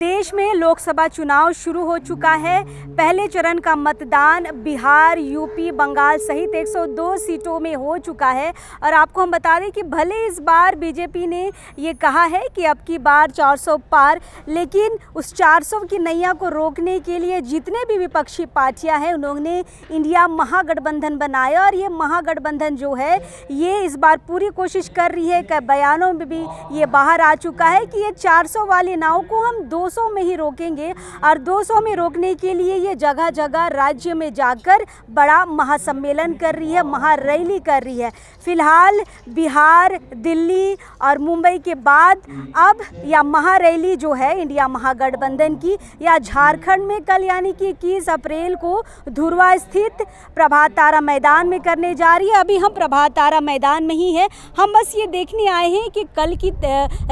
देश में लोकसभा चुनाव शुरू हो चुका है। पहले चरण का मतदान बिहार, यूपी, बंगाल सहित 102 सीटों में हो चुका है। और आपको हम बता दें कि भले इस बार बीजेपी ने ये कहा है कि अब की बार 400 पार, लेकिन उस 400 की नैया को रोकने के लिए जितने भी विपक्षी पार्टियां हैं उन्होंने इंडिया महागठबंधन बनाया। और ये महागठबंधन जो है ये इस बार पूरी कोशिश कर रही है, कि बयानों में भी ये बाहर आ चुका है कि ये 400 वाली नाव को हम 200 में ही रोकेंगे। और 200 में रोकने के लिए ये जगह जगह राज्य में जाकर बड़ा महासम्मेलन कर रही है, महारैली कर रही है। फिलहाल बिहार, दिल्ली और मुंबई के बाद अब यह महारैली जो है इंडिया महागठबंधन की या झारखंड में कल यानी कि 21 अप्रैल को धुरवा स्थित प्रभात तारा मैदान में करने जा रही है। अभी हम प्रभात तारा मैदान में ही है। हम बस ये देखने आए हैं कि कल की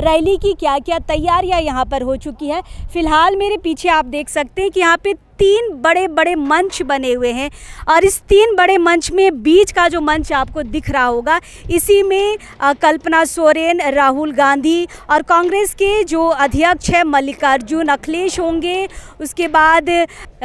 रैली की क्या क्या तैयारियां यहाँ पर हो चुकी है। फिलहाल मेरे पीछे आप देख सकते हैं कि यहाँ पे 3 बड़े बड़े मंच बने हुए हैं। और इस 3 बड़े मंच में बीच का जो मंच आपको दिख रहा होगा, इसी में कल्पना सोरेन, राहुल गांधी और कांग्रेस के जो अध्यक्ष है मल्लिकार्जुन अखिलेश होंगे, उसके बाद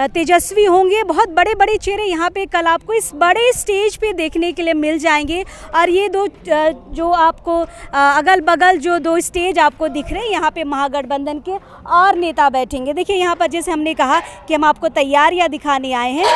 तेजस्वी होंगे। बहुत बड़े बड़े चेहरे यहाँ पे कल आपको इस बड़े स्टेज पे देखने के लिए मिल जाएंगे। और ये दो जो आपको अगल बगल जो 2 स्टेज आपको दिख रहे हैं, यहाँ पे महागठबंधन के और नेता बैठेंगे। देखिए यहाँ पर जैसे हमने कहा कि हम आपको तैयारियां दिखाने आए हैं।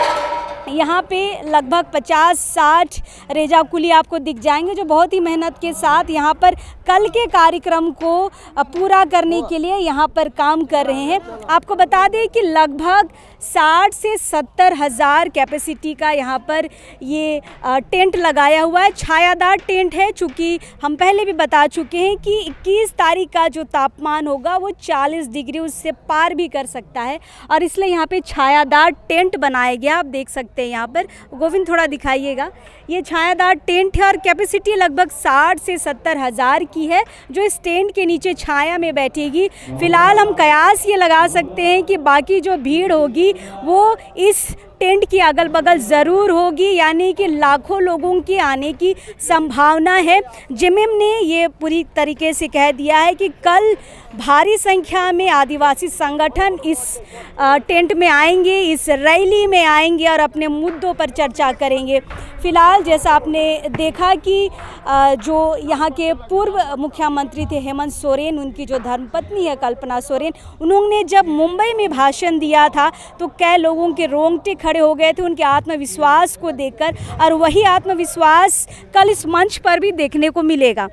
यहाँ पे लगभग 50-60 रेजा कुली आपको दिख जाएंगे, जो बहुत ही मेहनत के साथ यहाँ पर कल के कार्यक्रम को पूरा करने के लिए यहाँ पर काम कर रहे हैं। आपको बता दें कि लगभग 60 से 70 हज़ार कैपेसिटी का यहाँ पर ये टेंट लगाया हुआ है। छायादार टेंट है, चूँकि हम पहले भी बता चुके हैं कि 21 तारीख का जो तापमान होगा वो 40 डिग्री उससे पार भी कर सकता है। और इसलिए यहाँ पे छायादार टेंट बनाया गया। आप देख सकते हैं यहाँ पर, गोविंद थोड़ा दिखाइएगा। ये छायादार टेंट है और कैपेसिटी लगभग 60 से 70 हज़ार की है, जो इस टेंट के नीचे छाया में बैठेगी। फिलहाल हम कयास ये लगा सकते हैं कि बाकी जो भीड़ होगी वो इस टेंट की अगल बगल ज़रूर होगी, यानी कि लाखों लोगों के आने की संभावना है। जेएमएम ने ये पूरी तरीके से कह दिया है कि कल भारी संख्या में आदिवासी संगठन इस टेंट में आएंगे, इस रैली में आएंगे और अपने मुद्दों पर चर्चा करेंगे। फिलहाल जैसा आपने देखा कि जो यहाँ के पूर्व मुख्यमंत्री थे हेमंत सोरेन, उनकी जो धर्मपत्नी है कल्पना सोरेन, उन्होंने जब मुंबई में भाषण दिया था तो कई लोगों के रोंगटे खड़े हो गए थे उनके आत्मविश्वास को देखकर। और वही आत्मविश्वास कल इस मंच पर भी देखने को मिलेगा।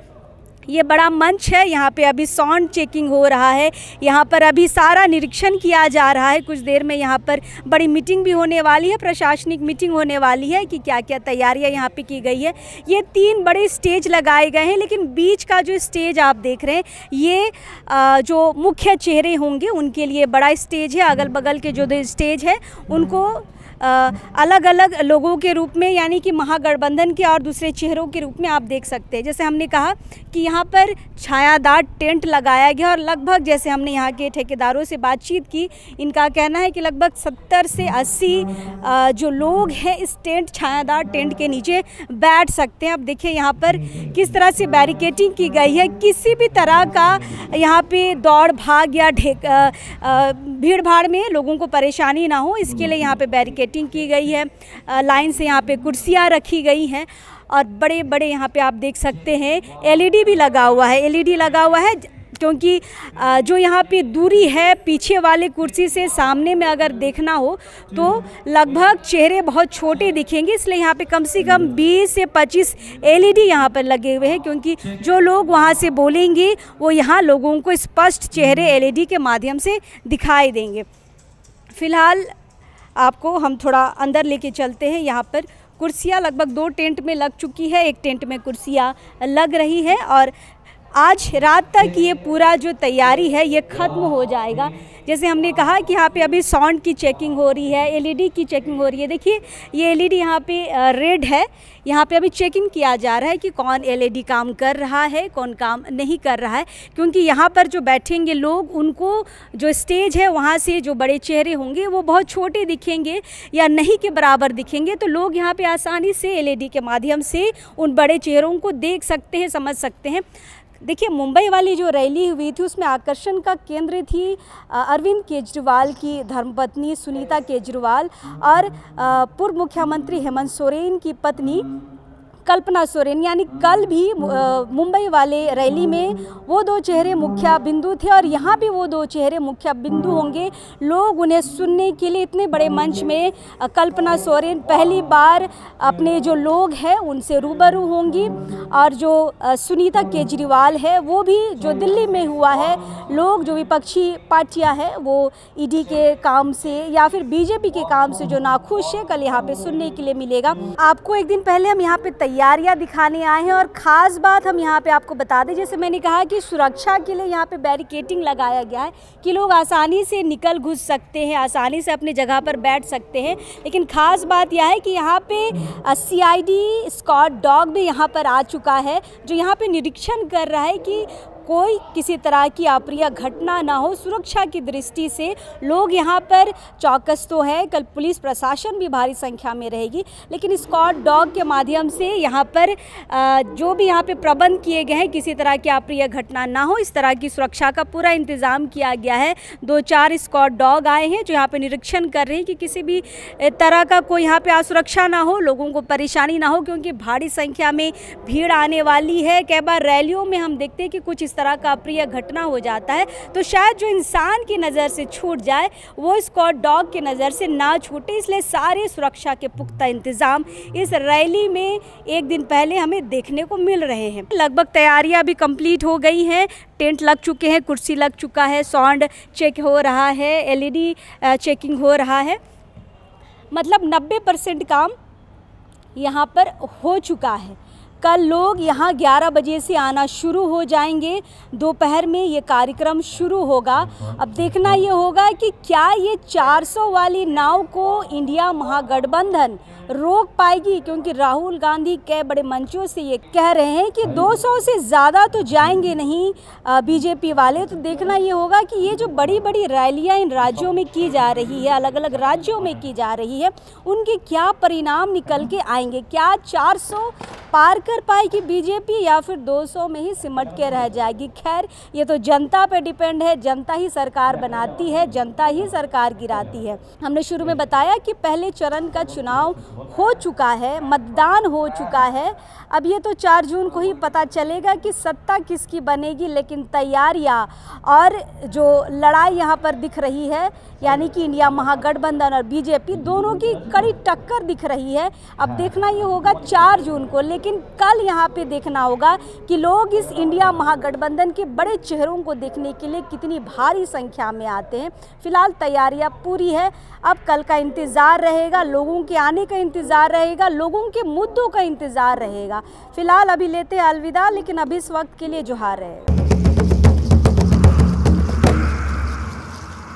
ये बड़ा मंच है, यहाँ पे अभी साउंड चेकिंग हो रहा है, यहाँ पर अभी सारा निरीक्षण किया जा रहा है। कुछ देर में यहाँ पर बड़ी मीटिंग भी होने वाली है, प्रशासनिक मीटिंग होने वाली है कि क्या क्या तैयारियां यहाँ पे की गई है। ये 3 बड़े स्टेज लगाए गए हैं, लेकिन बीच का जो स्टेज आप देख रहे हैं ये जो मुख्य चेहरे होंगे उनके लिए बड़ा स्टेज है। अगल बगल के जो स्टेज है उनको अलग अलग लोगों के रूप में, यानी कि महागठबंधन के और दूसरे चेहरों के रूप में आप देख सकते हैं। जैसे हमने कहा कि यहाँ पर छायादार टेंट लगाया गया और लगभग जैसे हमने यहाँ के ठेकेदारों से बातचीत की, इनका कहना है कि लगभग 70 से 80 जो लोग हैं इस छायादार टेंट के नीचे बैठ सकते हैं। अब देखिए यहाँ पर किस तरह से बैरिकेटिंग की गई है, किसी भी तरह का यहाँ पे दौड़ भाग या भीड़ भाड़ में लोगों को परेशानी ना हो, इसके लिए यहाँ पे बैरिकेटिंग की गई है। लाइन से यहाँ पे कुर्सियाँ रखी गई हैं और बड़े बड़े यहाँ पे आप देख सकते हैं एलईडी भी लगा हुआ है। एलईडी लगा हुआ है क्योंकि जो यहाँ पे दूरी है पीछे वाले कुर्सी से सामने में अगर देखना हो तो लगभग चेहरे बहुत छोटे दिखेंगे, इसलिए यहाँ पे कम से कम 20 से 25 एलईडी यहाँ पर लगे हुए हैं, क्योंकि जो लोग वहाँ से बोलेंगे वो यहाँ लोगों को स्पष्ट चेहरे एलईडी के माध्यम से दिखाई देंगे। फिलहाल आपको हम थोड़ा अंदर लेके चलते हैं। यहाँ पर कुर्सियाँ लगभग 2 टेंट में लग चुकी है, एक टेंट में कुर्सियाँ लग रही है और आज रात तक ये पूरा जो तैयारी है ये ख़त्म हो जाएगा। जैसे हमने कहा कि यहाँ पे अभी साउंड की चेकिंग हो रही है, एलईडी की चेकिंग हो रही है। देखिए ये एलईडी यहाँ पे रेड है, यहाँ पे अभी चेकिंग किया जा रहा है कि कौन एलईडी काम कर रहा है, कौन काम नहीं कर रहा है, क्योंकि यहाँ पर जो बैठेंगे लोग उनको जो स्टेज है वहाँ से जो बड़े चेहरे होंगे वो बहुत छोटे दिखेंगे या नहीं के बराबर दिखेंगे, तो लोग यहाँ पे आसानी से एलईडी के माध्यम से उन बड़े चेहरों को देख सकते हैं, समझ सकते हैं। देखिए, मुंबई वाली जो रैली हुई थी उसमें आकर्षण का केंद्र थी अरविंद केजरीवाल की धर्मपत्नी सुनीता केजरीवाल और पूर्व मुख्यमंत्री हेमंत सोरेन की पत्नी कल्पना सोरेन। यानी कल भी मुंबई वाले रैली में वो दो चेहरे मुख्य बिंदु थे और यहाँ भी वो दो चेहरे मुख्य बिंदु होंगे। लोग उन्हें सुनने के लिए इतने बड़े मंच में कल्पना सोरेन पहली बार अपने जो लोग हैं उनसे रूबरू होंगी और जो सुनीता केजरीवाल है वो भी जो दिल्ली में हुआ है, लोग जो विपक्षी पार्टियां हैं वो ईडी के काम से या फिर बीजेपी के काम से जो नाखुश है, कल यहाँ पे सुनने के लिए मिलेगा। आपको एक दिन पहले हम यहाँ पे तैयारियां दिखाने आए हैं और ख़ास बात हम यहाँ पे आपको बता दें, जैसे मैंने कहा कि सुरक्षा के लिए यहाँ पे बैरिकेटिंग लगाया गया है कि लोग आसानी से निकल घुस सकते हैं, आसानी से अपनी जगह पर बैठ सकते हैं। लेकिन ख़ास बात यह है कि यहाँ पे सीआईडी स्क्वाड डॉग भी यहाँ पर आ चुका है, जो यहाँ पे निरीक्षण कर रहा है कि कोई किसी तरह की अप्रिय घटना ना हो। सुरक्षा की दृष्टि से लोग यहाँ पर चौकस तो है, कल पुलिस प्रशासन भी भारी संख्या में रहेगी, लेकिन स्क्वाड डॉग के माध्यम से यहाँ पर जो भी यहाँ पे प्रबंध किए गए हैं, किसी तरह की अप्रिय घटना ना हो, इस तरह की सुरक्षा का पूरा इंतज़ाम किया गया है। 2-4 स्क्वाड डॉग आए हैं जो यहाँ पे निरीक्षण कर रहे हैं कि किसी भी तरह का कोई यहाँ पे असुरक्षा ना हो, लोगों को परेशानी ना हो, क्योंकि भारी संख्या में भीड़ आने वाली है। कई बार रैलियों में हम देखते हैं कि कुछ तरह का अप्रिय घटना हो जाता है, तो शायद जो इंसान की नज़र से छूट जाए वो स्क्वाड डॉग की नज़र से ना छूटे, इसलिए सारे सुरक्षा के पुख्ता इंतजाम इस रैली में एक दिन पहले हमें देखने को मिल रहे हैं। लगभग तैयारियां भी कंप्लीट हो गई हैं, टेंट लग चुके हैं, कुर्सी लग चुका है, साउंड चेक हो रहा है, एलईडी चेकिंग हो रहा है, मतलब 90% काम यहाँ पर हो चुका है। कल लोग यहाँ 11 बजे से आना शुरू हो जाएंगे, दोपहर में ये कार्यक्रम शुरू होगा। अब देखना ये होगा कि क्या ये 400 वाली नाव को इंडिया महागठबंधन रोक पाएगी, क्योंकि राहुल गांधी कई बड़े मंचों से ये कह रहे हैं कि 200 से ज़्यादा तो जाएंगे नहीं बीजेपी वाले। तो देखना ये होगा कि ये जो बड़ी बड़ी रैलियाँ इन राज्यों में की जा रही है, अलग अलग राज्यों में की जा रही है, उनके क्या परिणाम निकल के आएंगे। क्या 400 पार कर पाएगी बीजेपी या फिर 200 में ही सिमट के रह जाएगी। खैर, ये तो जनता पे डिपेंड है, जनता ही सरकार बनाती है, जनता ही सरकार गिराती है। हमने शुरू में बताया कि पहले चरण का चुनाव हो चुका है, मतदान हो चुका है। अब ये तो 4 जून को ही पता चलेगा कि सत्ता किसकी बनेगी, लेकिन तैयारियां और जो लड़ाई यहाँ पर दिख रही है, यानी कि इंडिया महागठबंधन और बीजेपी दोनों की कड़ी टक्कर दिख रही है। अब देखना ये होगा 4 जून को, लेकिन कल यहाँ पे देखना होगा कि लोग इस इंडिया महागठबंधन के बड़े चेहरों को देखने के लिए कितनी भारी संख्या में आते हैं। फिलहाल तैयारियां पूरी है, अब कल का इंतज़ार रहेगा, लोगों के आने का इंतज़ार रहेगा, लोगों के मुद्दों का इंतज़ार रहेगा। फिलहाल अभी लेते हैं अलविदा, लेकिन अभी इस वक्त के लिए जोहार रहेगा।